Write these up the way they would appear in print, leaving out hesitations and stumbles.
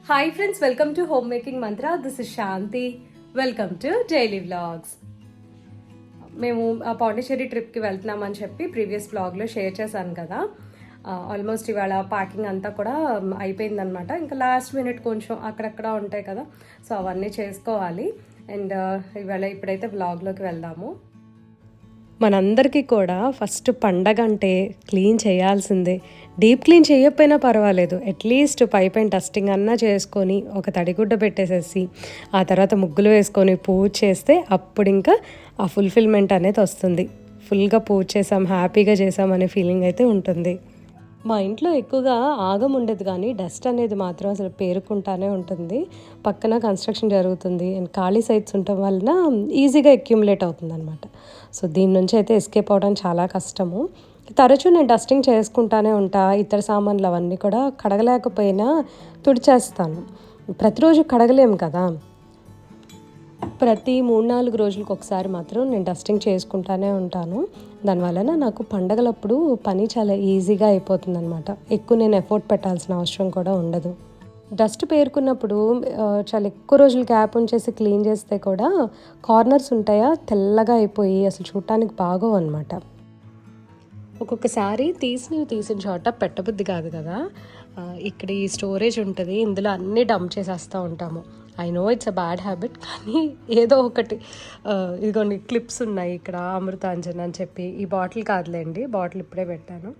Hi friends, welcome to Homemaking Mantra. This is Shanti. Welcome to Daily Vlogs. మేము పాండిచ్చేరి ట్రిప్కి వెళ్తున్నామని చెప్పి previous బ్లాగ్లో షేర్ చేశాను కదా. ఆల్మోస్ట్ ఇవాళ ప్యాకింగ్ అంతా కూడా అయిపోయిందనమాట. ఇంకా లాస్ట్ మినిట్ కొంచెం అక్కడక్కడ ఉంటాయి కదా, సో అవన్నీ చేసుకోవాలి. అండ్ ఇవాళ ఇప్పుడైతే బ్లాగ్లోకి వెళ్దాము. మనందరికీ కూడా ఫస్ట్ పండగ అంటే క్లీన్ చేయాల్సిందే. డీప్ క్లీన్ చేయకపోయినా పర్వాలేదు, అట్లీస్ట్ పైన డస్టింగ్ అన్నా చేసుకొని ఒక తడిగుడ్డ పెట్టేసేసి ఆ తర్వాత ముగ్గులు వేసుకొని పూజ చేస్తే అప్పుడు ఇంకా ఆ ఫుల్ఫిల్మెంట్ అనేది వస్తుంది. ఫుల్గా పూజ చేసాం, హ్యాపీగా చేసాం అనే ఫీలింగ్ అయితే ఉంటుంది. మా ఇంట్లో ఎక్కువగా ఆగం ఉండదు, కానీ డస్ట్ అనేది మాత్రం అసలు పేరుకుంటానే ఉంటుంది. పక్కన కన్స్ట్రక్షన్ జరుగుతుంది అండ్ ఖాళీ సైట్స్ ఉండటం వలన ఈజీగా అక్యుములేట్ అవుతుంది అనమాట. సో దీని నుంచి అయితే ఎస్కేప్ అవడం చాలా కష్టము. తరచూ నేను డస్టింగ్ చేసుకుంటానే ఉంటా. ఇతర సామాన్లు అవన్నీ కూడా కడగలేకపోయినా తుడిచేస్తాను. ప్రతిరోజు కడగలేము కదా, ప్రతి 3-4 రోజులకు ఒకసారి మాత్రం నేను డస్టింగ్ చేసుకుంటానే ఉంటాను. దానివలన నాకు పండగలప్పుడు పని చాలా ఈజీగా అయిపోతుంది అనమాట. ఎక్కువ నేను ఎఫర్ట్ పెట్టాల్సిన అవసరం కూడా ఉండదు. డస్ట్ పేరుకున్నప్పుడు చాలా ఎక్కువ రోజులు గ్యాప్ ఉంచేసి క్లీన్ చేస్తే కూడా కార్నర్స్ ఉంటాయా తెల్లగా అయిపోయి అసలు చూడటానికి బాగోవు అనమాట. ఒక్కొక్కసారి తీసిన చోట పెట్టబుద్ధి కాదు కదా. ఇక్కడ ఈ స్టోరేజ్ ఉంటుంది, ఇందులో అన్నీ డంప్ చేసేస్తూ ఉంటాము. I know it's a bad habit, కానీ ఏదో ఒకటి. ఇదిగోండి క్లిప్స్ ఉన్నాయి ఇక్కడ, అమృతాంజన్ అని చెప్పి. ఈ బాటిల్ కాదులేండి, బాటిల్ ఇప్పుడే పెట్టాను.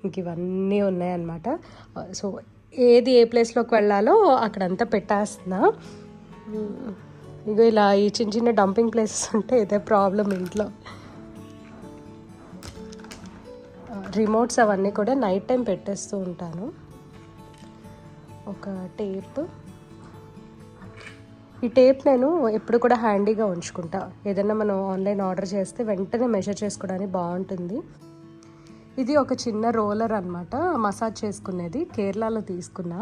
ఇంక ఇవన్నీ ఉన్నాయన్నమాట. సో ఏది ఏ ప్లేస్లోకి వెళ్ళాలో అక్కడంతా పెట్టేస్తున్నా. ఇగో ఇలా ఈ చిన్న చిన్న డంపింగ్ ప్లేసెస్ ఉంటే ఇదే ప్రాబ్లం ఇంట్లో. రిమోట్స్ అవన్నీ కూడా నైట్ టైం పెట్టేస్తూ ఉంటాను. ఒక టేప్, ఈ టేప్ నేను ఎప్పుడు కూడా హ్యాండీగా ఉంచుకుంటా. ఏదైనా మనం ఆన్లైన్ ఆర్డర్ చేస్తే వెంటనే మెజర్ చేసుకోవడానికి బాగుంటుంది. ఇది ఒక చిన్న రోలర్ అనమాట, మసాజ్ చేసుకునేది. కేరళలో తీసుకున్నా.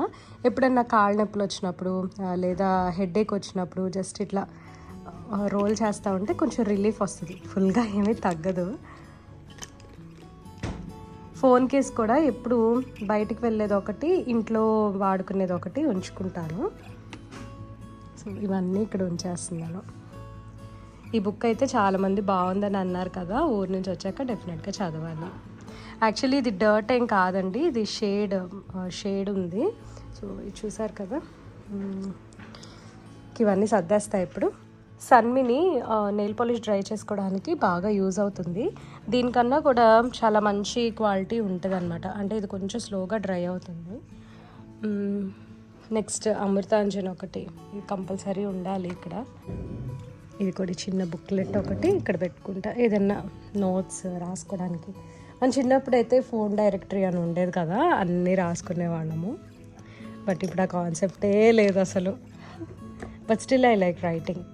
ఎప్పుడన్నా కాళ్ళ నొప్పులు వచ్చినప్పుడు లేదా హెడేక్ వచ్చినప్పుడు జస్ట్ ఇట్లా రోల్ చేస్తూ ఉంటే కొంచెం రిలీఫ్ వస్తుంది. ఫుల్గా ఏమీ తగ్గదు. ఫోన్ కేస్ కూడా ఎప్పుడు బయటికి వెళ్ళేది ఒకటి, ఇంట్లో వాడుకునేది ఒకటి ఉంచుకుంటాను. సో ఇవన్నీ ఇక్కడ ఉంచేస్తున్నాను. ఈ బుక్ అయితే చాలామంది బాగుందని అన్నారు కదా, ఊరి నుంచి వచ్చాక డెఫినెట్గా చదవాలి. యాక్చువల్లీ ఇది డర్ట్ ఏం కాదండి, ఇది షేడ్ ఉంది. సో ఇది చూసారు కదా. ఇవన్నీ సర్దేస్తాయి ఇప్పుడు. సన్మిని నెయిల్ పాలిష్ డ్రై చేసుకోవడానికి బాగా యూజ్ అవుతుంది. దీనికన్నా కూడా చాలా మంచి క్వాలిటీ ఉంటుంది అనమాట. అంటే ఇది కొంచెం స్లోగా డ్రై అవుతుంది. నెక్స్ట్ అమృతాంజన్ ఒకటి, ఇది కంపల్సరీ ఉండాలి ఇక్కడ. ఇది కూడా చిన్న బుక్లెట్ ఒకటి ఇక్కడ పెట్టుకుంటా, ఏదన్నా నోట్స్ రాసుకోవడానికి. మన చిన్నప్పుడు అయితే ఫోన్ డైరెక్టరీ అని ఉండేది కదా, అన్నీ రాసుకునే వాళ్ళము. బట్ ఇప్పుడు ఆ కాన్సెప్టే లేదు అసలు. But still I like writing.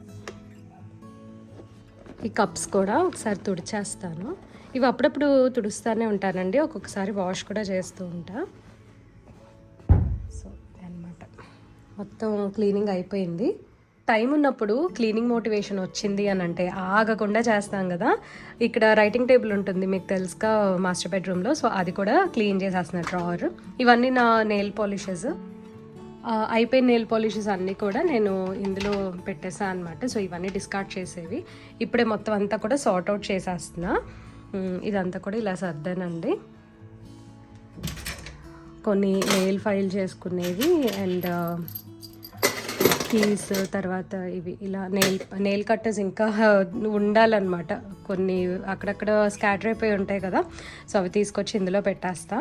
ఈ కప్స్ కూడా ఒకసారి తుడిచేస్తాను. ఇవి అప్పుడప్పుడు తుడుస్తూనే ఉంటానండి, ఒక్కొక్కసారి వాష్ కూడా చేస్తూ ఉంటా. సో అన్నమాట, మొత్తం క్లీనింగ్ అయిపోయింది. టైం ఉన్నప్పుడు క్లీనింగ్ మోటివేషన్ వచ్చింది అని అంటే ఆగకుండా చేస్తాం కదా. ఇక్కడ రైటింగ్ టేబుల్ ఉంటుంది మీకు తెలుసుగా మాస్టర్ బెడ్రూమ్లో. సో అది కూడా క్లీన్ చేసేస్తున్నా, డ్రావర్. ఇవన్నీ నా నెయిల్ పాలిషెస్. అయిపోయిన నెయిల్ పాలిషెస్ అన్నీ కూడా నేను ఇందులో పెట్టేసాను అనమాట. సో ఇవన్నీ డిస్కార్డ్ చేసేవి. ఇప్పుడే మొత్తం అంతా కూడా సార్ట్ అవుట్ చేసేస్తున్నా. ఇదంతా కూడా ఇలా సర్దానండి. కొన్ని నెయిల్ ఫైల్ చేసుకునేవి అండ్ కీస్, తర్వాత ఇవి ఇలా నెయిల్ కట్టర్స్ ఇంకా ఉండాలన్నమాట. కొన్ని అక్కడక్కడ స్కాటర్ అయిపోయి ఉంటాయి కదా, సో అవి తీసుకొచ్చి ఇందులో పెట్టేస్తా.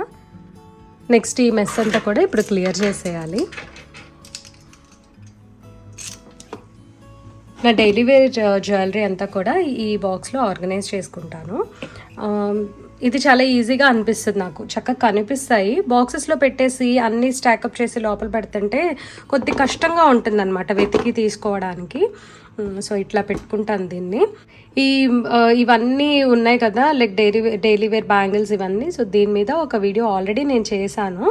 నెక్స్ట్ ఈ మెస్ అంతా కూడా ఇప్పుడు క్లియర్ చేసేయాలి. నా డైలీ వేర్ జ్యువెలరీ అంతా కూడా ఈ బాక్స్లో ఆర్గనైజ్ చేసుకుంటాను. ఇది చాలా ఈజీగా అనిపిస్తుంది నాకు, చక్కగా కనిపిస్తాయి. బాక్సెస్లో పెట్టేసి అన్నీ స్టాకప్ చేసి లోపల పెడుతుంటే కొద్ది కష్టంగా ఉంటుంది అనమాట వెతికి తీసుకోవడానికి. సో ఇట్లా పెట్టుకుంటాను దీన్ని. ఇవన్నీ ఉన్నాయి కదా, లైక్ డైలీ వేర్ బ్యాంగిల్స్ ఇవన్నీ. సో దీని మీద ఒక వీడియో ఆల్రెడీ నేను చేశాను,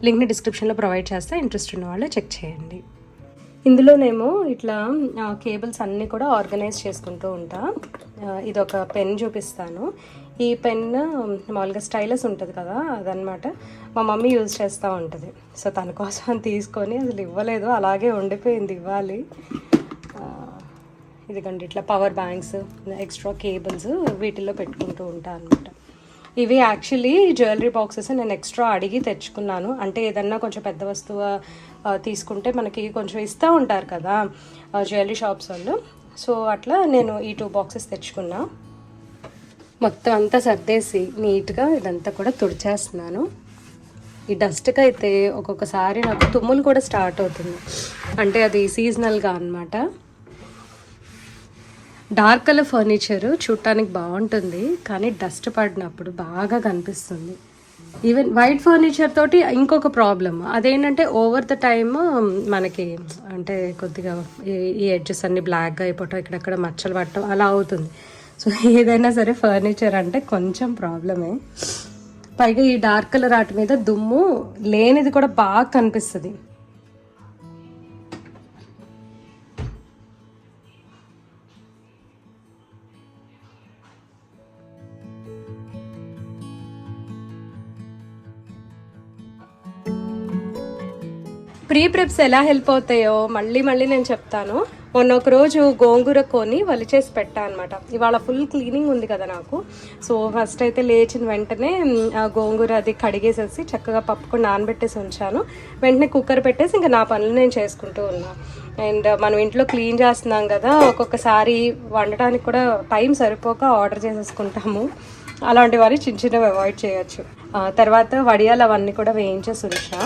లింక్ని డిస్క్రిప్షన్లో ప్రొవైడ్ చేస్తే, ఇంట్రెస్ట్ ఉన్న వాళ్ళు చెక్ చేయండి. ఇందులోనేమో ఇట్లా కేబుల్స్ అన్నీ కూడా ఆర్గనైజ్ చేసుకుంటూ ఉంటా. ఇది ఒక పెన్ చూపిస్తాను. ఈ పెన్ మామూలుగా స్టైలస్ ఉంటుంది కదా అదనమాట, మా మమ్మీ యూజ్ చేస్తూ ఉంటుంది. సో తన కోసం తీసుకొని అసలు ఇవ్వలేదు, అలాగే ఉండిపోయింది ఇవ్వాలి. ఇదిగండి ఇట్లా పవర్ బ్యాంక్స్, ఎక్స్ట్రా కేబుల్స్ వీటిల్లో పెట్టుకుంటూ ఉంటాను అనమాట. ఇవి యాక్చువల్లీ జ్యువెలరీ బాక్సెస్ నేను ఎక్స్ట్రా అడిగి తెచ్చుకున్నాను. అంటే ఏదన్నా కొంచెం పెద్ద వస్తువు తీసుకుంటే మనకి కొంచెం ఇస్తూ ఉంటారు కదా జ్యువెలరీ షాప్స్ వాళ్ళు. సో అట్లా నేను ఈ 2 బాక్సెస్ తెచ్చుకున్నా. మొత్తం అంతా సర్దేసి నీట్గా ఇదంతా కూడా తుడిచేస్తున్నాను. ఈ డస్ట్కి అయితే ఒక్కొక్కసారి నాకు తుమ్ములు కూడా స్టార్ట్ అవుతుంది, అంటే అది సీజనల్గా అనమాట. డార్క్ కలర్ ఫర్నిచర్ చూడటానికి బాగుంటుంది, కానీ డస్ట్ పడినప్పుడు బాగా కనిపిస్తుంది. ఈవెన్ వైట్ ఫర్నిచర్ తోటి ఇంకొక ప్రాబ్లం అదేంటంటే ఓవర్ ద టైమ్ మనకి అంటే కొద్దిగా ఈ ఎడ్జెస్ అన్ని బ్లాక్గా అయిపోవటం, ఇక్కడక్కడ మచ్చలు పట్టడం అలా అవుతుంది. సో ఏదైనా సరే ఫర్నిచర్ అంటే కొంచెం ప్రాబ్లమే. పైగా ఈ డార్క్ కలర్ వాటి మీద దుమ్ము లేనిది కూడా బాగా కనిపిస్తుంది. ప్రీ ప్రెప్స్ ఎలా హెల్ప్ అవుతాయో మళ్ళీ నేను చెప్తాను. మొన్న ఒక రోజు గోంగూర కొని వలిచేసి పెట్టా అనమాట. ఇవాళ ఫుల్ క్లీనింగ్ ఉంది కదా నాకు. సో ఫస్ట్ అయితే లేచిన వెంటనే ఆ గోంగూర అది కడిగేసేసి చక్కగా పప్పుకొని నానబెట్టేసి ఉంచాను. వెంటనే కుక్కర్ పెట్టేసి ఇంకా నా పనులు నేను చేసుకుంటూ ఉన్నా. అండ్ మనం ఇంట్లో క్లీన్ చేస్తున్నాం కదా, ఒక్కొక్కసారి వండటానికి కూడా టైం సరిపోక ఆర్డర్ చేసేసుకుంటాము. అలాంటి వారి చిన్నవి అవాయిడ్ చేయొచ్చు. తర్వాత వడియాలు అవన్నీ కూడా వేయించేసి ఉంచా.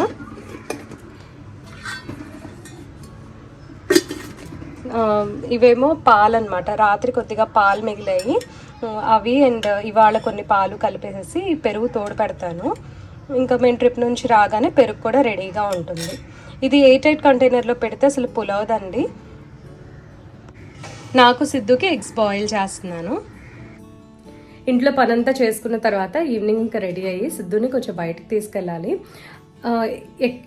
ఇవేమో పాలు అనమాట, రాత్రి కొద్దిగా పాలు మిగిలాయి అవి. అండ్ ఇవాళ కొన్ని పాలు కలిపేసేసి పెరుగు తోడు పెడతాను. ఇంకా మేము ట్రిప్ నుంచి రాగానే పెరుగు కూడా రెడీగా ఉంటుంది. ఇది 8 కంటైనర్లో పెడితే అసలు పులవదండి. నాకు సిద్ధుకి ఎగ్స్ బాయిల్ చేస్తున్నాను. ఇంట్లో పనంతా చేసుకున్న తర్వాత ఈవినింగ్ ఇంకా రెడీ అయ్యి సిద్ధుని కొంచెం బయటకు తీసుకెళ్ళాలి.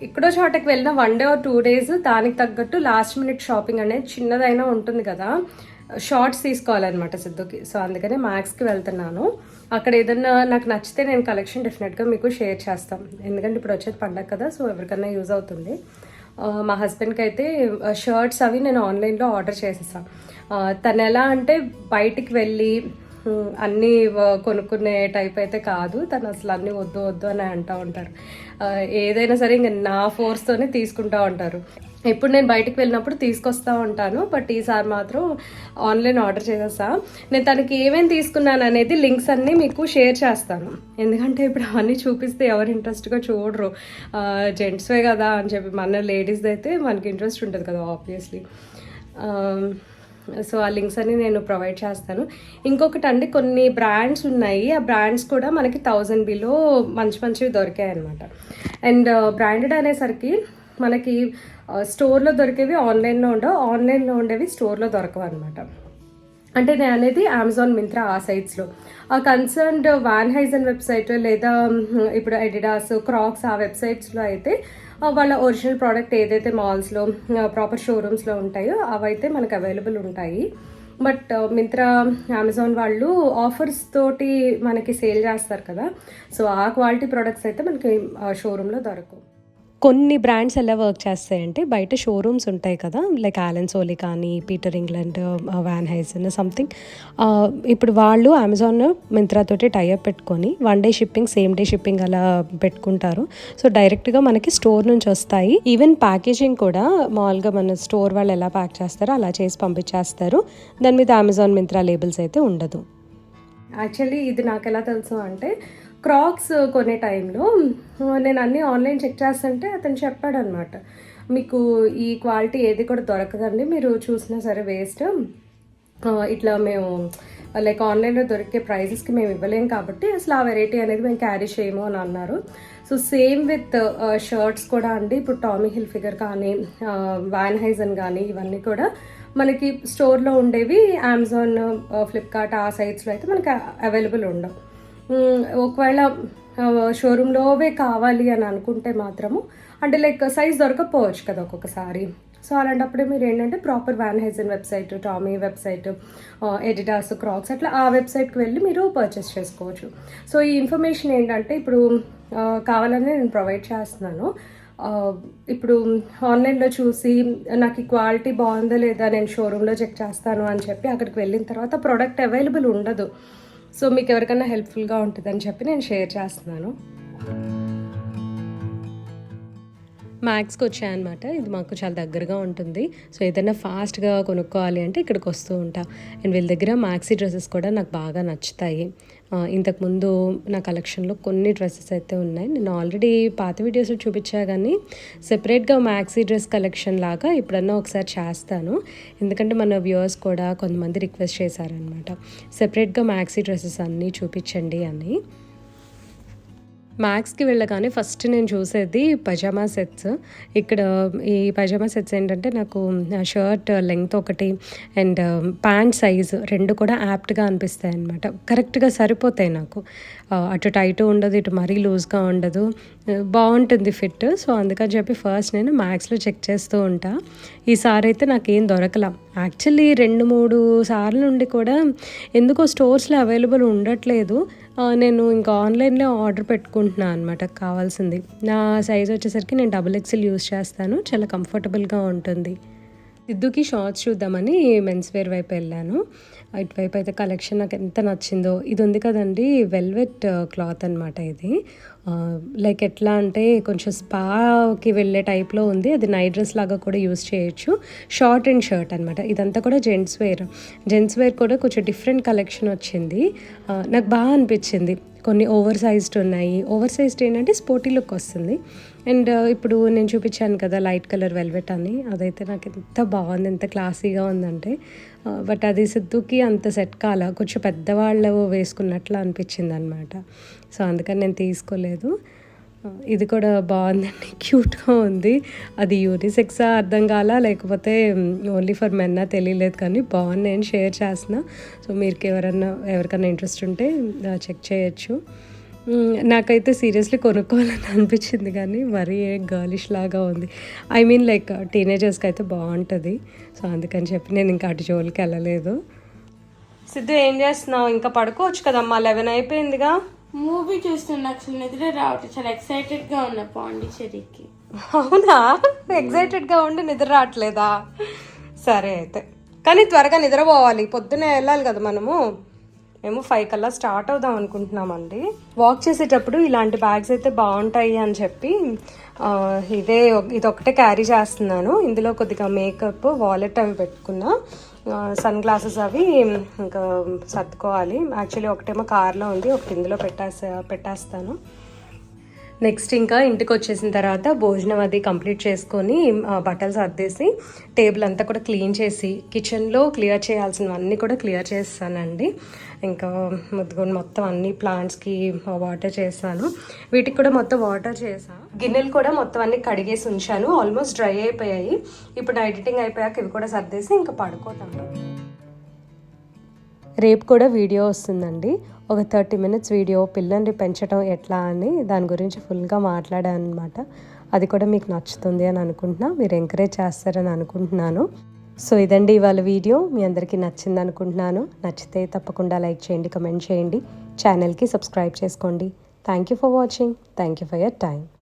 ఎక్కడో చోటకి వెళ్ళిన 1 డే or 2 days దానికి తగ్గట్టు లాస్ట్ మినిట్ షాపింగ్ అనేది చిన్నదైనా ఉంటుంది కదా, షార్ట్స్ తీసుకోవాలన్నమాట సిద్ధుకి. సో అందుకనే మ్యాక్స్కి వెళ్తున్నాను. అక్కడ ఏదన్నా నాకు నచ్చితే నేను కలెక్షన్ డెఫినెట్గా మీకు షేర్ చేస్తాను, ఎందుకంటే ఇప్పుడు వచ్చేది పండగ కదా, సో ఎవరికన్నా యూజ్ అవుతుంది. మా హస్బెండ్కి అయితే షర్ట్స్ అవి నేను ఆన్లైన్లో ఆర్డర్ చేసేసాను. తను ఎలా అంటే బయటికి వెళ్ళి అన్నీ కొనుక్కునే టైప్ అయితే కాదు తను, అసలు అన్నీ వద్దు అని అంటూ ఉంటారు. ఏదైనా సరే ఇంకా నా ఫోర్స్తోనే తీసుకుంటూ ఉంటారు. ఎప్పుడు నేను బయటకు వెళ్ళినప్పుడు తీసుకొస్తూ ఉంటాను, బట్ ఈసారి మాత్రం ఆన్లైన్ ఆర్డర్ చేసేస్తా. నేను తనకి ఏమేమి తీసుకున్నాను అనేది లింక్స్ అన్నీ మీకు షేర్ చేస్తాను, ఎందుకంటే ఇప్పుడు అవన్నీ చూపిస్తే ఎవరు ఇంట్రెస్ట్గా చూడరు. జెంట్స్వే కదా అని చెప్పి, మన లేడీస్ది అయితే మనకి ఇంట్రెస్ట్ ఉంటుంది కదా ఆబ్వియస్లీ. సో ఆ లింక్స్ అన్ని నేను ప్రొవైడ్ చేస్తాను. ఇంకొకటి అండి, కొన్ని బ్రాండ్స్ ఉన్నాయి, ఆ బ్రాండ్స్ కూడా మనకి 1000 బిలో మంచివి దొరికాయి అనమాట. అండ్ బ్రాండెడ్ అనేసరికి మనకి స్టోర్లో దొరికేవి ఆన్లైన్లో ఉండవు, ఆన్లైన్లో ఉండేవి స్టోర్లో దొరకవు అనమాట. అంటే నేను అనేది అమెజాన్, మింత్రా ఆ సైట్స్లో. ఆ కన్సర్న్డ్ వాన్ హైజన్ వెబ్సైట్ లేదా ఇప్పుడు అడిడాస్, క్రాక్స్ ఆ వెబ్సైట్స్లో అయితే వాళ్ళ ఒరిజినల్ ప్రోడక్ట్ ఏదైతే మాల్స్లో ప్రాపర్ షోరూమ్స్లో ఉంటాయో అవైతే మనకు అవైలబుల్ ఉంటాయి. బట్ మింత్రా, అమెజాన్ వాళ్ళు ఆఫర్స్ తోటి మనకి సేల్ చేస్తారు కదా, సో ఆ క్వాలిటీ ప్రోడక్ట్స్ అయితే మనకి షోరూంలో దొరకవు. కొన్ని బ్రాండ్స్ ఎలా వర్క్ చేస్తాయంటే, బయట షోరూమ్స్ ఉంటాయి కదా, లైక్ ఆలన్ సోలీ కానీ, పీటర్ ఇంగ్లాండ్, వాన్ హైజన్ సంథింగ్. ఇప్పుడు వాళ్ళు అమెజాన్, మింత్రాతోటి టైఅప్ పెట్టుకొని 1 day shipping, same day shipping అలా పెట్టుకుంటారు. సో డైరెక్ట్గా మనకి స్టోర్ నుంచి వస్తాయి. ఈవెన్ ప్యాకేజింగ్ కూడా మామూలుగా మన స్టోర్ వాళ్ళు ఎలా ప్యాక్ చేస్తారో అలా చేసి పంపించేస్తారు. దాని మీద అమెజాన్, మింత్రా లేబుల్స్ అయితే ఉండదు. యాక్చువల్లీ ఇది నాకు ఎలా తెలుసు అంటే, క్రాక్స్ కొనే టైంలో నేను అన్నీ ఆన్లైన్ చెక్ చేస్తుంటే అతను చెప్పాడు అనమాట, మీకు ఈ క్వాలిటీ ఏది కూడా దొరకదండి, మీరు చూసినా సరే వేస్ట్, ఇట్లా మేము లైక్ ఆన్లైన్లో దొరికే ప్రైజెస్కి మేము ఇవ్వలేం కాబట్టి అసలు ఆ వెరైటీ అనేది మేము క్యారీ చేయము అని అన్నారు. సో సేమ్ విత్ షర్ట్స్ కూడా అండి, ఇప్పుడు టామీ హిల్ఫిగర్ కానీ, వాన్ హైజన్ కానీ ఇవన్నీ కూడా మనకి స్టోర్లో ఉండేవి అమెజాన్, ఫ్లిప్కార్ట్ ఆ సైట్స్లో అయితే మనకి అవైలబుల్ ఉండవు. ఒకవేళ షోరూంలోవే కావాలి అని అనుకుంటే మాత్రము, అంటే లైక్ సైజ్ దొరకకపోవచ్చు కదా ఒక్కొక్కసారి, సో అలాంటప్పుడే మీరు ఏంటంటే proper Van Heusen website, Tommy website, Adidas, Crocs అట్లా ఆ వెబ్సైట్కి వెళ్ళి మీరు పర్చేస్ చేసుకోవచ్చు. సో ఈ ఇన్ఫర్మేషన్ ఏంటంటే ఇప్పుడు కావాలని నేను ప్రొవైడ్ చేస్తున్నాను. ఇప్పుడు ఆన్లైన్లో చూసి నాకు ఈ క్వాలిటీ బాగుందా లేదా నేను షోరూంలో చెక్ చేస్తాను అని చెప్పి అక్కడికి వెళ్ళిన తర్వాత ప్రోడక్ట్ అవైలబుల్ ఉండదు. సో మీకు ఎవరికైనా హెల్ప్ఫుల్గా ఉంటుందని చెప్పి నేను షేర్ చేస్తున్నాను. మ్యాక్స్కి వచ్చాయన్నమాట. ఇది మాకు చాలా దగ్గరగా ఉంటుంది. సో ఏదైనా ఫాస్ట్గా కొనుక్కోవాలి అంటే ఇక్కడికి వస్తూ ఉంటా. అండ్ వీళ్ళ దగ్గర మ్యాక్సీ డ్రెస్సెస్ కూడా నాకు బాగా నచ్చుతాయి. ఇంతకుముందు నా కలెక్షన్లో కొన్ని డ్రెస్సెస్ అయితే ఉన్నాయి. నేను ఆల్రెడీ పాత వీడియోస్లో చూపించా కానీ సెపరేట్గా మ్యాక్సీ డ్రెస్ కలెక్షన్ లాగా ఎప్పుడన్నా ఒకసారి చేస్తాను. ఎందుకంటే మన వ్యూవర్స్ కూడా కొంతమంది రిక్వెస్ట్ చేశారనమాట, సెపరేట్గా మ్యాక్సీ డ్రెస్సెస్ అన్నీ చూపించండి అని. మ్యాక్స్కి వెళ్ళగానే ఫస్ట్ నేను చూసేది పజామా సెట్స్. ఇక్కడ ఈ పజామా సెట్స్ ఏంటంటే నాకు షర్ట్ లెంగ్త్ ఒకటి అండ్ ప్యాంట్ సైజు రెండు కూడా యాప్ట్గా అనిపిస్తాయి అన్నమాట. కరెక్ట్గా సరిపోతాయి నాకు. అటు టైట్ ఉండదు, ఇటు మరీ లూజ్గా ఉండదు, బాగుంటుంది ఫిట్. సో అందుకని చెప్పి ఫస్ట్ నేను మ్యాక్స్లో చెక్ చేస్తూ ఉంటా. ఈసారి అయితే నాకేం దొరకలా. యాక్చువల్లీ 2-3 సార్లు నుండి కూడా ఎందుకో స్టోర్స్లో అవైలబుల్ ఉండట్లేదు. నేను ఇంకా ఆన్లైన్లో ఆర్డర్ పెట్టుకుంటున్నాను అనమాట కావాల్సింది. నా సైజ్ వచ్చేసరికి నేను XXL యూస్ చేస్తాను, చాలా కంఫర్టబుల్గా ఉంటుంది. సిద్ధుకి షార్ట్స్ చూద్దామని మెన్స్ వేర్ వైపు వెళ్ళాను. ఇటువైపు అయితే కలెక్షన్ నాకు ఎంత నచ్చిందో. ఇది ఉంది కదండి, వెల్వెట్ క్లాత్ అనమాట. ఇది లైక్ ఎట్లా అంటే కొంచెం స్పాకి వెళ్ళే టైప్లో ఉంది. అది నైట్ డ్రెస్ లాగా కూడా యూస్ చేయొచ్చు. షార్ట్ అండ్ షర్ట్ అనమాట. ఇదంతా కూడా జెంట్స్ వేర్ కూడా కొంచెం డిఫరెంట్ కలెక్షన్ వచ్చింది. నాకు బాగా అనిపించింది. కొన్ని ఓవర్ సైజ్డ్ ఉన్నాయి. ఓవర్ సైజ్డ్ ఏంటంటే స్పోర్టీ లుక్ వస్తుంది. అండ్ ఇప్పుడు నేను చూపించాను కదా లైట్ కలర్ వెల్వెట్ అని, అదైతే నాకు ఎంత బాగుంది, ఎంత క్లాసీగా ఉందంటే. బట్ అది సిద్ధుకి అంత సెట్ కాల, కొంచెం పెద్దవాళ్ళు వేసుకున్నట్లు అనిపించింది అనమాట. సో అందుకని నేను తీసుకోలేదు. ఇది కూడా బాగుందండి, క్యూట్గా ఉంది. అది యూనిసెక్సా అర్థం కాల, లేకపోతే ఓన్లీ ఫర్ మెన్నా తెలియలేదు, కానీ బాగుంది. నేను షేర్ చేస్తున్నా. సో మీరు ఎవరికైనా ఇంట్రెస్ట్ ఉంటే చెక్ చేయొచ్చు. నాకైతే సీరియస్లీ కొనుక్కోవాలని అనిపించింది, కానీ మరీ గర్లిష్ లాగా ఉంది. ఐ మీన్ లైక్ టీనేజర్స్కి అయితే బాగుంటుంది. సో అందుకని చెప్పి నేను ఇంకా అటు జోలికి వెళ్ళలేదు. సిద్ధు ఏం చేస్తున్నావు? ఇంకా పడుకోవచ్చు కదమ్మా, 11 అయిపోయిందిగా. మూవీ చూస్తున్నా, అసలు నిద్ర రావట్లేదు. చాలా ఎక్సైటెడ్గా ఉన్నా పాండిచేరికి. అవునా? ఎక్సైటెడ్గా ఉండి నిద్ర రావట్లేదా? సరే అయితే, కానీ త్వరగా నిద్రపోవాలి, పొద్దునే వెళ్ళాలి కదా మనము. మేము 5 కల్లా స్టార్ట్ అవుదాం అనుకుంటున్నామండి. వాక్ చేసేటప్పుడు ఇలాంటి బ్యాగ్స్ అయితే బాగుంటాయి అని చెప్పి ఇదొక్కటే క్యారీ చేస్తున్నాను. ఇందులో కొద్దిగా మేకప్, వాలెట్ అవి పెట్టుకున్నా. సన్ గ్లాసెస్ అవి ఇంకా సర్దుకోవాలి. యాక్చువల్లీ ఒకటేమో కార్లో ఉంది, ఒకటి ఇందులో పెట్టేస్తాను. నెక్స్ట్ ఇంకా ఇంటికి వచ్చేసిన తర్వాత భోజనం అది కంప్లీట్ చేసుకొని బట్టలు సర్దేసి టేబుల్ అంతా కూడా క్లీన్ చేసి కిచెన్లో క్లియర్ చేయాల్సినవన్నీ కూడా క్లియర్ చేస్తానండి. ఇంకా మొత్తం అన్ని ప్లాంట్స్కి వాటర్ చేస్తాను. వీటికి కూడా మొత్తం వాటర్ చేసాను. గిన్నెలు కూడా మొత్తం అన్ని కడిగేసి ఉంచాను, ఆల్మోస్ట్ డ్రై అయిపోయాయి. ఇప్పుడు ఎడిటింగ్ అయిపోయాక ఇవి కూడా సర్దేసి ఇంకా పడుకోతాను. రేపు కూడా వీడియో వస్తుందండి, ఒక 30 minutes వీడియో, పిల్లల్ని పెంచడం ఎట్లా అని దాని గురించి ఫుల్గా మాట్లాడాను అనమాట. అది కూడా మీకు నచ్చుతుంది అని అనుకుంటున్నా, మీరు ఎంకరేజ్ చేస్తారని అనుకుంటున్నాను. సో ఇదండి ఇవాళ వీడియో. మీ అందరికీ నచ్చింది అనుకుంటున్నాను. నచ్చితే తప్పకుండా లైక్ చేయండి, కమెంట్ చేయండి, ఛానల్కి సబ్స్క్రైబ్ చేసుకోండి. Thank you for watching. Thank you for your time.